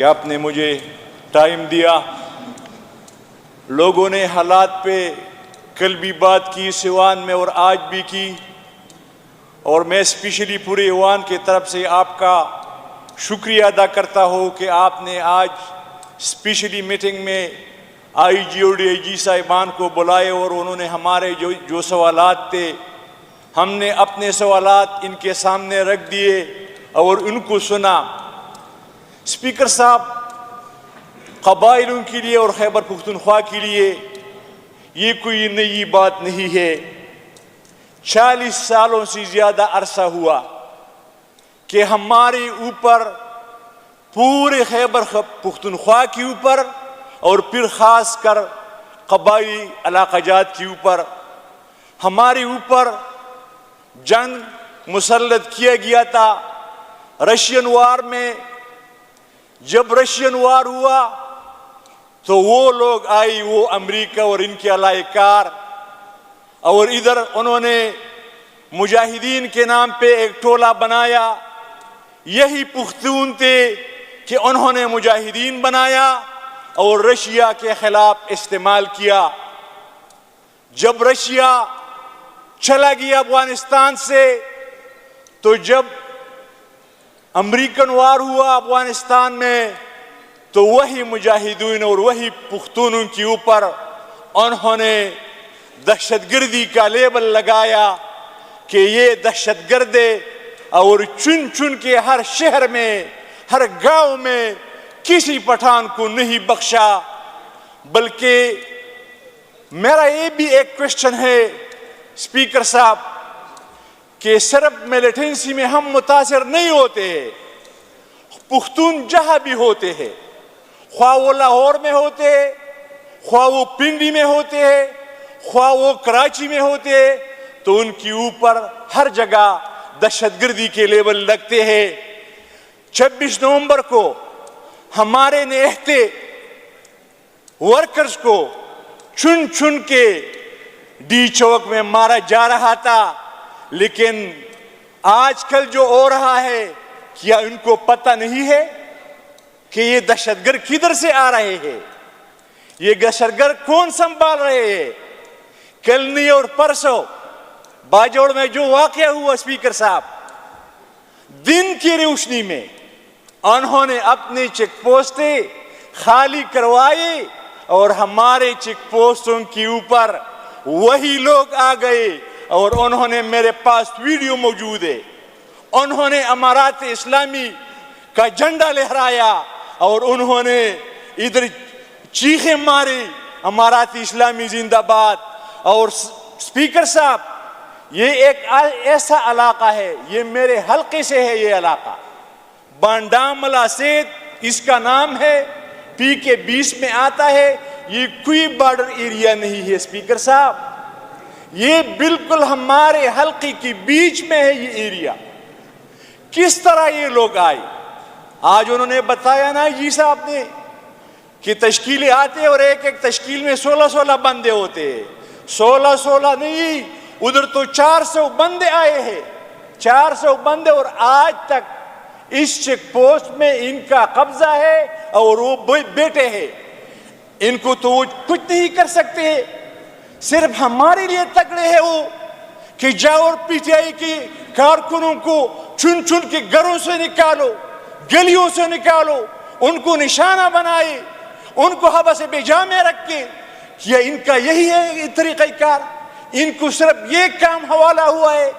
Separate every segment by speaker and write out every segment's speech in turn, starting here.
Speaker 1: کہ آپ نے مجھے ٹائم دیا. لوگوں نے حالات پہ کل بھی بات کی سیوان میں اور آج بھی کی، اور میں اسپیشلی پورے ایوان کی طرف سے آپ کا شکریہ ادا کرتا ہوں کہ آپ نے آج اسپیشلی میٹنگ میں آئی جی اور ڈی آئی جی صاحبان کو بلائے اور انہوں نے ہمارے جو سوالات تھے ہم نے اپنے سوالات ان کے سامنے رکھ دیے اور ان کو سنا. اسپیکر صاحب، قبائلوں کے لیے اور خیبر پختونخوا کے لیے یہ کوئی نئی بات نہیں ہے. 40 سالوں سے زیادہ عرصہ ہوا کہ ہمارے اوپر، پورے خیبر پختونخوا کے اوپر اور پھر خاص کر قبائلی علاقہ جات کے اوپر ہمارے اوپر جنگ مسلط کیا گیا تھا. رشین وار میں جب رشین وار ہوا تو وہ لوگ آئے، وہ امریکہ اور ان کے علاقہ کار، اور ادھر انہوں نے مجاہدین کے نام پہ ایک ٹولہ بنایا. یہی پختون تھے کہ انہوں نے مجاہدین بنایا اور رشیا کے خلاف استعمال کیا. جب رشیا چلا گیا افغانستان سے تو جب امریکن وار ہوا افغانستان میں تو وہی مجاہدین اور وہی پختونوں کے اوپر انہوں نے دہشت گردی کا لیبل لگایا کہ یہ دہشت گرد ہے، اور چن چن کے ہر شہر میں، ہر گاؤں میں کسی پٹھان کو نہیں بخشا. بلکہ میرا یہ بھی ایک کوشچن ہے اسپیکر صاحب کہ صرف ملیٹنسی میں ہم متاثر نہیں ہوتے ہیں، پختون جہاں بھی ہوتے ہیں، خواہ وہ لاہور میں ہوتے ہیں، خواہ وہ پنڈی میں ہوتے ہیں، خواہ وہ کراچی میں ہوتے ہیں، تو ان کے اوپر ہر جگہ دہشت گردی کے لیبل لگتے ہیں. 26 نومبر کو ہمارے نہتے ورکرز کو چن چن کے ڈی چوک میں مارا جا رہا تھا. لیکن آج کل جو ہو رہا ہے، کیا ان کو پتہ نہیں ہے کہ یہ دہشت گرد کدھر سے آ رہے ہیں؟ یہ دہشت گرد کون سنبھال رہے ہیں؟ کل نہیں اور پرسوں باجوڑ میں جو واقعہ ہوا اسپیکر صاحب، دن کی روشنی میں انہوں نے اپنے چیک پوسٹیں خالی کروائی اور ہمارے چیک پوسٹوں کے اوپر وہی لوگ آ گئے اور انہوں نے، میرے پاس ویڈیو موجود ہے، انہوں نے امارات اسلامی کا جھنڈا لہرایا اور انہوں نے ادھر چیخیں ماری، امارات اسلامی زندہ باد. اور اسپیکر صاحب، یہ ایک ایسا علاقہ ہے، یہ میرے حلقے سے ہے، یہ علاقہ بانڈاملا سیت اس کا نام ہے، پی کے 20 میں آتا ہے. یہ کوئی بارڈر ایریا نہیں ہے اسپیکر صاحب، یہ بالکل ہمارے حلقے کے بیچ میں ہے یہ ایریا. کس طرح یہ لوگ آئے؟ آج انہوں نے بتایا نا جی صاحب نے کہ تشکیلیں آتے اور ایک ایک تشکیل میں 16 بندے ہوتے ہیں. 16 نہیں، ادھر تو 400 بندے آئے ہیں، 400 بندے، اور آج تک اس چیک پوسٹ میں ان کا قبضہ ہے اور وہ بیٹے ہیں. ان کو تو وہ کچھ نہیں کر سکتے. صرف ہمارے لیے تگڑے ہیں وہ کہ جاؤ اور پی ٹی آئی کے کارکنوں کو چن چن کے گھروں سے نکالو، گلیوں سے نکالو، ان کو نشانہ بنائے، ان کو حبس بیجا میں رکھ کے. کیا ان کا یہی ہے طریقہ کار؟ ان کو صرف یہ کام حوالہ ہوا ہے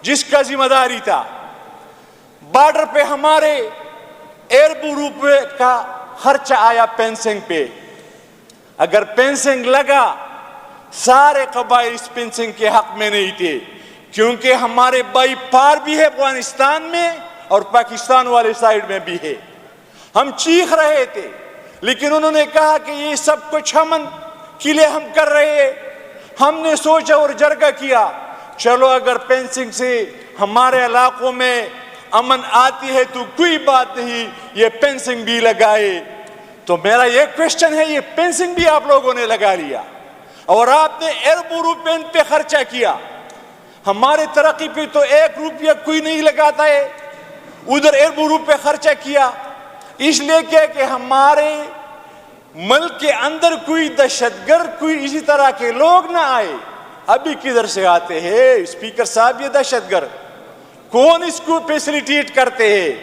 Speaker 1: جس کا ذمہ داری تھا. بارڈر پہ ہمارے ایئرپورٹ کا خرچہ آیا پینسنگ پہ. اگر پینسنگ لگا، سارے قبائل اس پینسنگ کے حق میں نہیں تھے، کیونکہ ہمارے بھائی پار بھی ہے افغانستان میں اور پاکستان والے سائیڈ میں بھی ہے. ہم چیخ رہے تھے، لیکن انہوں نے کہا کہ یہ سب کچھ امن کے لیے ہم کر رہے ہیں. ہم نے سوچا اور جرگہ کیا، چلو اگر پینسنگ سے ہمارے علاقوں میں امن آتی ہے تو کوئی بات نہیں، یہ پینسنگ بھی لگائے. تو میرا یہ کوشچن ہے، یہ پینسنگ بھی آپ لوگوں نے لگا لیا اور آپ نے ایئرپورٹ پہ خرچہ کیا. ہمارے ترقی پہ تو 1 روپیہ کوئی نہیں لگاتا ہے، ادھر ایئرپورٹ پہ خرچہ کیا. اس لیے کہ ہمارے ملک کے اندر کوئی دہشت گرد کوئی اسی طرح کے لوگ نہ آئے. ابھی کدھر سے آتے ہیں اسپیکر صاحب یہ دہشت گرد؟ کون اس کو فیسیلیٹیٹ کرتے ہیں؟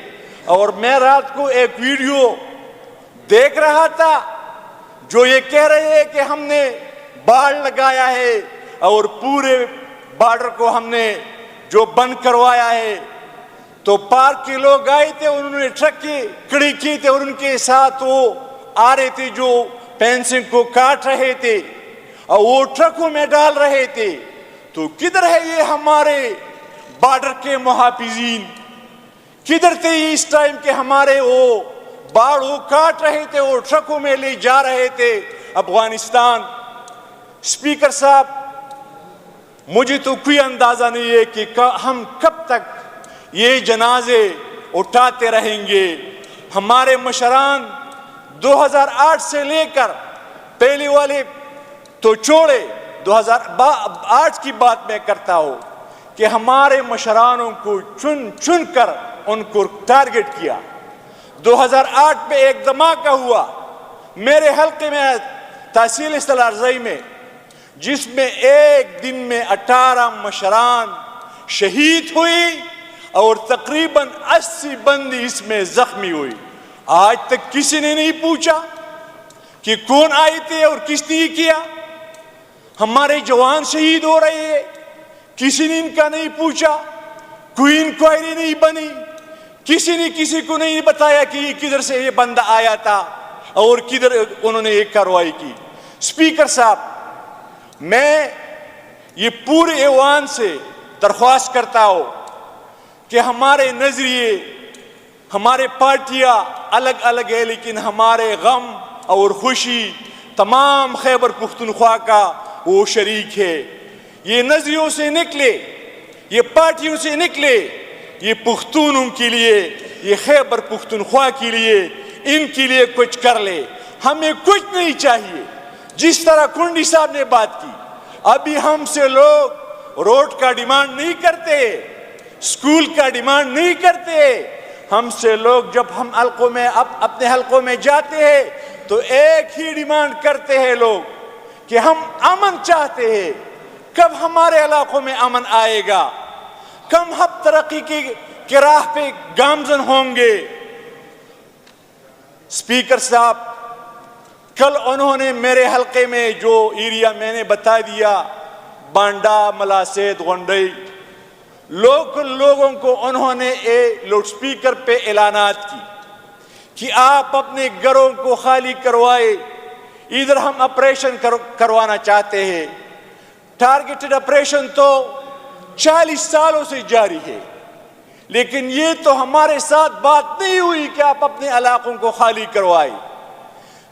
Speaker 1: اور میں رات کو ایک ویڈیو دیکھ رہا تھا جو یہ کہہ رہے ہیں کہ ہم نے باڑ لگایا ہے اور پورے بارڈر کو ہم نے جو بند کروایا ہے. تو پارک کے لوگ آئے تھے، انہوں نے ٹرک کی کھڑی کی تھے اور ان کے ساتھ وہ آ رہے تھے جو فینسنگ کو کاٹ رہے تھے اور وہ ٹرکوں میں ڈال رہے تھے. تو کدھر ہے یہ ہمارے بارڈر کے محافظین؟ کدھر تھے اس ٹائم کہ ہمارے وہ باڑ وہ کاٹ رہے تھے، وہ ٹرکوں میں لے جا رہے تھے افغانستان؟ اسپیکر صاحب مجھے تو کوئی اندازہ نہیں ہے کہ ہم کب تک یہ جنازے اٹھاتے رہیں گے. ہمارے مشران 2008 سے لے کر پہلے والے تو چھوڑے، 2008 کی بات میں کرتا ہوں کہ ہمارے مشرانوں کو چن چن کر ان کو ٹارگٹ کیا. 2008 میں ایک دھماکہ ہوا میرے حلقے میں تحصیل اصطلاح رضائی میں، جس میں ایک دن میں 18 مشران شہید ہوئی اور تقریباً 80 بندی اس میں زخمی ہوئی. آج تک کسی نے نہیں پوچھا کہ کون آئے تھے اور کس نے کیا. ہمارے جوان شہید ہو رہے ہیں، کسی نے ان کا نہیں پوچھا، کوئی انکوائری نہیں بنی، کسی نے کسی کو نہیں بتایا کہ یہ کدھر سے یہ بندہ آیا تھا اور کدھر انہوں نے ایک کارروائی کی. اسپیکر صاحب میں یہ پورے ایوان سے درخواست کرتا ہوں کہ ہمارے نظریے، ہمارے پارٹیاں الگ الگ ہے لیکن ہمارے غم اور خوشی تمام خیبر پختونخوا کا وہ شریک ہے. یہ نظریوں سے نکلے، یہ پارٹیوں سے نکلے، یہ پختونوں کے لیے، یہ خیبر پختونخوا کے لیے، ان کے لیے کچھ کر لے. ہمیں کچھ نہیں چاہیے. جس طرح کنڈی صاحب نے بات کی، ابھی ہم سے لوگ روڈ کا ڈیمانڈ نہیں کرتے، اسکول کا ڈیمانڈ نہیں کرتے. ہم سے لوگ جب ہم حلقوں میں اپنے حلقوں میں جاتے ہیں تو ایک ہی ڈیمانڈ کرتے ہیں لوگ کہ ہم امن چاہتے ہیں. کب ہمارے علاقوں میں امن آئے گا؟ کم ہم ترقی کی راہ پہ گامزن ہوں گے؟ اسپیکر صاحب کل انہوں نے میرے حلقے میں جو ایریا میں نے بتا دیا، بانڈا، ملاسید، غنڈئی، لوگوں کو انہوں نے لاؤڈ سپیکر پہ اعلانات کی کہ آپ اپنے گھروں کو خالی کروائے، ادھر ہم آپریشن کروانا چاہتے ہیں. ٹارگیٹڈ آپریشن تو 40 سالوں سے جاری ہے، لیکن یہ تو ہمارے ساتھ بات نہیں ہوئی کہ آپ اپنے علاقوں کو خالی کروائے.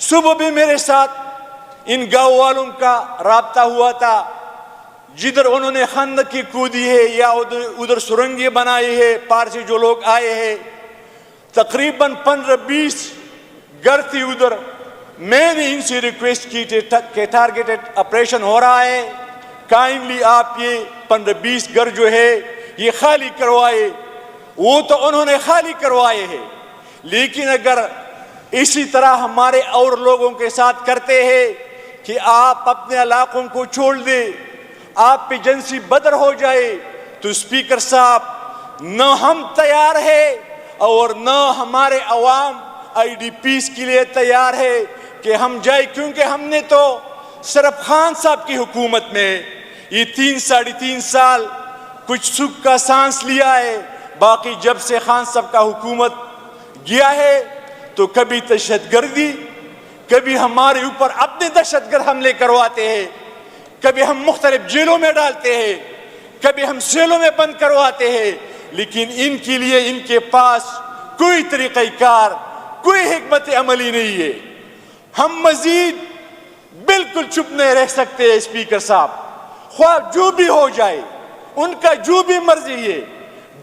Speaker 1: صبح بھی میرے ساتھ ان گاؤں والوں کا رابطہ ہوا تھا جدھر انہوں نے خندقیں کودی ہے یا ادھر سرنگیں بنائی ہے، پار سے جو لوگ آئے ہیں تقریباً 15-20 گھر تھی ادھر. میں نے ان سے ریکویسٹ کی کہ ٹارگیٹڈ آپریشن ہو رہا ہے، کائنڈلی آپ یہ 15-20 گھر جو ہے یہ خالی کروائے. وہ تو انہوں نے خالی کروائے ہیں، لیکن اگر اسی طرح ہمارے اور لوگوں کے ساتھ کرتے ہیں کہ آپ اپنے علاقوں کو چھوڑ دیں، آپ پہ جنسی بدر ہو جائے، تو اسپیکر صاحب نہ ہم تیار ہیں اور نہ ہمارے عوام آئی ڈی پیز کے لیے تیار ہے کہ ہم جائیں. کیونکہ ہم نے تو صرف خان صاحب کی حکومت میں یہ 3-3.5 سال کچھ سکھ کا سانس لیا ہے. باقی جب سے خان صاحب کا حکومت گیا ہے تو کبھی دہشت گردی، کبھی ہمارے اوپر اپنے دہشت گرد حملے کرواتے ہیں، کبھی ہم مختلف جیلوں میں ڈالتے ہیں، کبھی ہم سیلوں میں بند کرواتے ہیں. لیکن ان کے لیے ان کے پاس کوئی طریقہ کار، کوئی حکمت عملی نہیں ہے. ہم مزید بالکل چپ نہیں رہ سکتے. اسپیکر صاحب خواہ جو بھی ہو جائے، ان کا جو بھی مرضی ہے،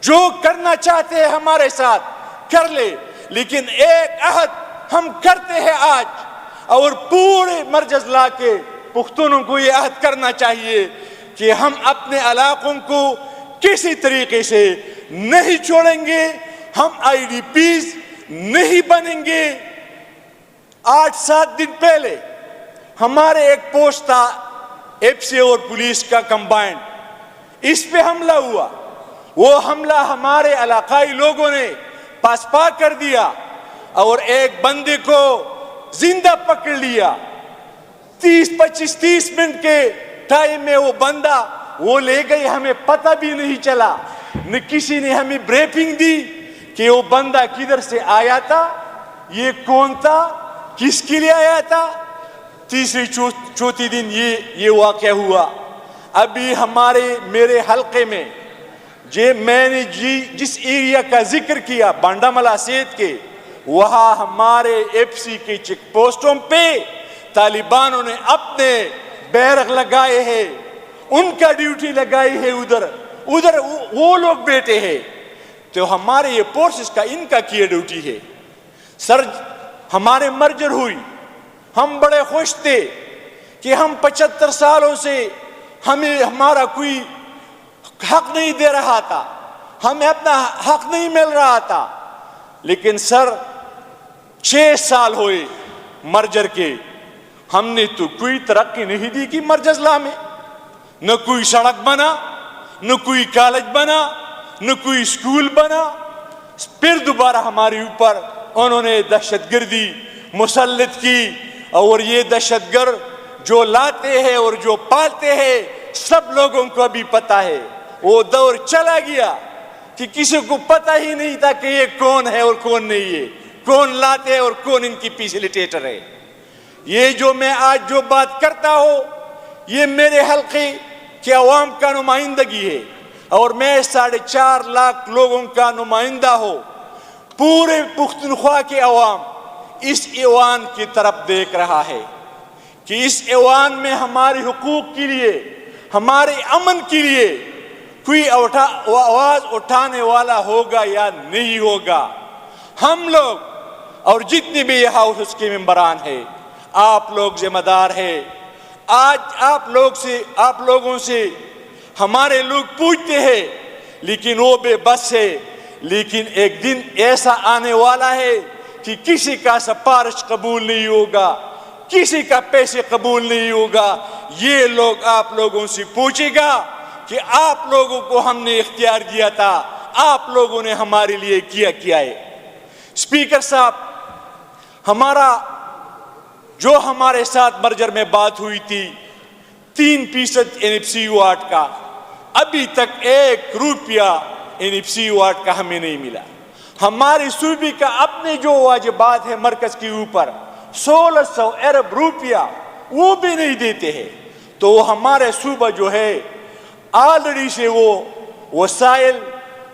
Speaker 1: جو کرنا چاہتے ہیں ہمارے ساتھ کر لے، لیکن ایک عہد ہم کرتے ہیں آج، اور پورے مرکز لا کے پختونوں کو یہ عہد کرنا چاہیے کہ ہم اپنے علاقوں کو کسی طریقے سے نہیں چھوڑیں گے. ہم آئی ڈی پیز نہیں بنیں گے. 8-7 دن پہلے ہمارے ایک پوسٹ تھا ایف سی اور پولیس کا کمبائنڈ, اس پہ حملہ ہوا. وہ حملہ ہمارے علاقائی لوگوں نے پاسپا کر دیا اور ایک بندے کو زندہ پکڑ لیا. 30 منٹ کے ٹائم میں وہ بندہ وہ لے گئی, ہمیں پتہ بھی نہیں چلا, نہ کسی نے ہمیں بریفنگ دی کہ وہ بندہ کدھر سے آیا تھا, یہ کون تھا, کس کے لیے آیا تھا. تیسری چوتھی دن یہ واقعہ ہوا. ابھی میرے حلقے میں میں نے جس ایریا کا ذکر کیا بانڈا ملا سیت کے, وہاں ہمارے ایف سی کے چیک پوسٹوں پہ طالبانوں نے اپنے بیرغ لگائے ہیں, ان کا ڈیوٹی لگائی ہے, ادھر وہ لوگ بیٹھے ہیں. تو ہمارے یہ فورسز کا ان کا کیا ڈیوٹی ہے. سر ہمارے مرجر ہوئی, ہم بڑے خوش تھے کہ ہم 75 سالوں سے ہمارا کوئی حق نہیں دے رہا تھا, ہمیں اپنا حق نہیں مل رہا تھا. لیکن سر 6 سال ہوئے مرجر کے, ہم نے تو کوئی ترقی نہیں دی کہ مرج اضلاع میں, نہ کوئی سڑک بنا, نہ کوئی کالج بنا, نہ کوئی اسکول بنا. پھر دوبارہ ہمارے اوپر انہوں نے دہشت گردی مسلط کی, اور یہ دہشت گرد جو لاتے ہیں اور جو پالتے ہیں سب لوگوں کو ابھی پتہ ہے. وہ دور چلا گیا کہ کسی کو پتہ ہی نہیں تھا کہ یہ کون ہے اور کون نہیں ہے, کون لاتے ہیں اور کون ان کی فیسیلیٹیٹر ہے. یہ جو میں آج جو بات کرتا ہوں یہ میرے حلقے کے عوام کا نمائندگی ہے, اور میں 4.5 لاکھ لوگوں کا نمائندہ ہوں. پورے پختونخوا کے عوام اس ایوان کی طرف دیکھ رہا ہے کہ اس ایوان میں ہمارے حقوق کے لیے, ہمارے امن کے لیے کوئی آواز اٹھانے والا ہوگا یا نہیں ہوگا. ہم لوگ اور جتنے بھی یہ ہاؤس کے ممبران ہیں, آپ لوگ ذمہ دار ہیں. آج آپ لوگوں سے ہمارے لوگ پوچھتے ہیں لیکن وہ بے بس ہے. لیکن ایک دن ایسا آنے والا ہے کہ کسی کا سفارش قبول نہیں ہوگا, کسی کا پیسے قبول نہیں ہوگا. یہ لوگ آپ لوگوں سے پوچھے گا کہ آپ لوگوں کو ہم نے اختیار دیا تھا, آپ لوگوں نے ہمارے لیے کیا ہے. اسپیکر صاحب, جو ہمارے ساتھ مرجر میں بات ہوئی تھی 3% NFC واٹ کا, ابھی تک 1 روپیہ NFC واٹ کا ہمیں نہیں ملا. ہمارے صوبے کا اپنے جو واجبات ہے مرکز کے اوپر 1600 ارب روپیہ وہ بھی نہیں دیتے ہیں. تو ہمارے صوبہ جو ہے آلریڈی سے وہ وسائل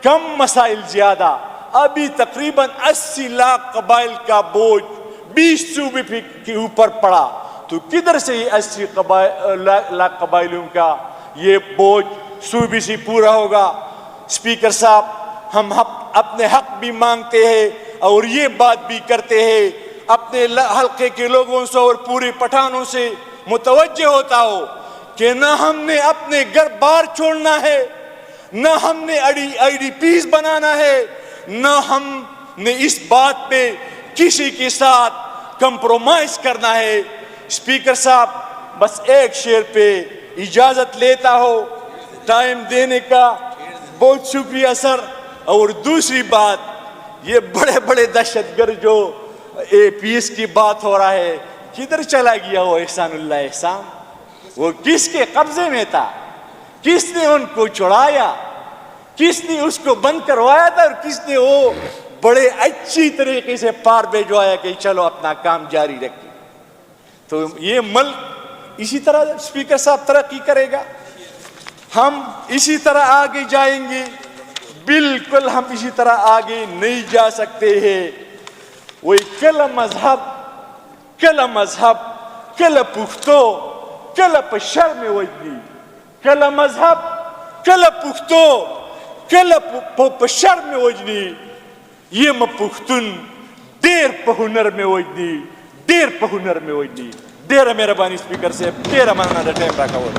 Speaker 1: کم مسائل زیادہ, ابھی تقریباً 80 لاکھ قبائل کا بوجھ 20 صوبے کے اوپر پڑا. تو کدھر سے یہ 80 لاکھ قبائلیوں کا یہ بوجھ صوبے سے پورا ہوگا. اسپیکر صاحب, ہم اپنے حق بھی مانگتے ہیں اور یہ بات بھی کرتے ہیں, اپنے حلقے کے لوگوں سے اور پورے پٹھانوں سے متوجہ ہوتا ہو کہ نہ ہم نے اپنے گھر بار چھوڑنا ہے, نہ ہم نے IDPs بنانا ہے, نہ ہم نے اس بات پہ کسی کے ساتھ کمپرومائز کرنا ہے. اسپیکر صاحب, بس ایک شعر پہ اجازت لیتا ہو, ٹائم دینے کا بہت شکریہ سر. اور دوسری بات, یہ بڑے دہشت گرد جو پیس کی بات ہو رہا ہے, کدھر چلا گیا وہ احسان اللہ احسان؟ وہ کس کے قبضے میں تھا؟ کس نے ان کو چھڑایا؟ کس نے اس کو بند کروایا تھا؟ اور کس نے وہ بڑے اچھی طریقے سے پار بھیجوایا کہ چلو اپنا کام جاری رکھیں؟ تو یہ ملک اسی طرح اسپیکر صاحب ترقی کرے گا, ہم اسی طرح آگے جائیں گے. بالکل ہم اسی طرح آگے نہیں جا سکتے ہیں. وہی کل مذہب کل پختو کل پشر میں وجنی, کل مذہب کل پختو کل پشر میں وجنی, یہ پختون دیر پہنر میں وجنی, دیر پہنر میں وجنی. دیر مہربانی اسپیکر سے, دیر مانا ٹائم رکھا ہوا.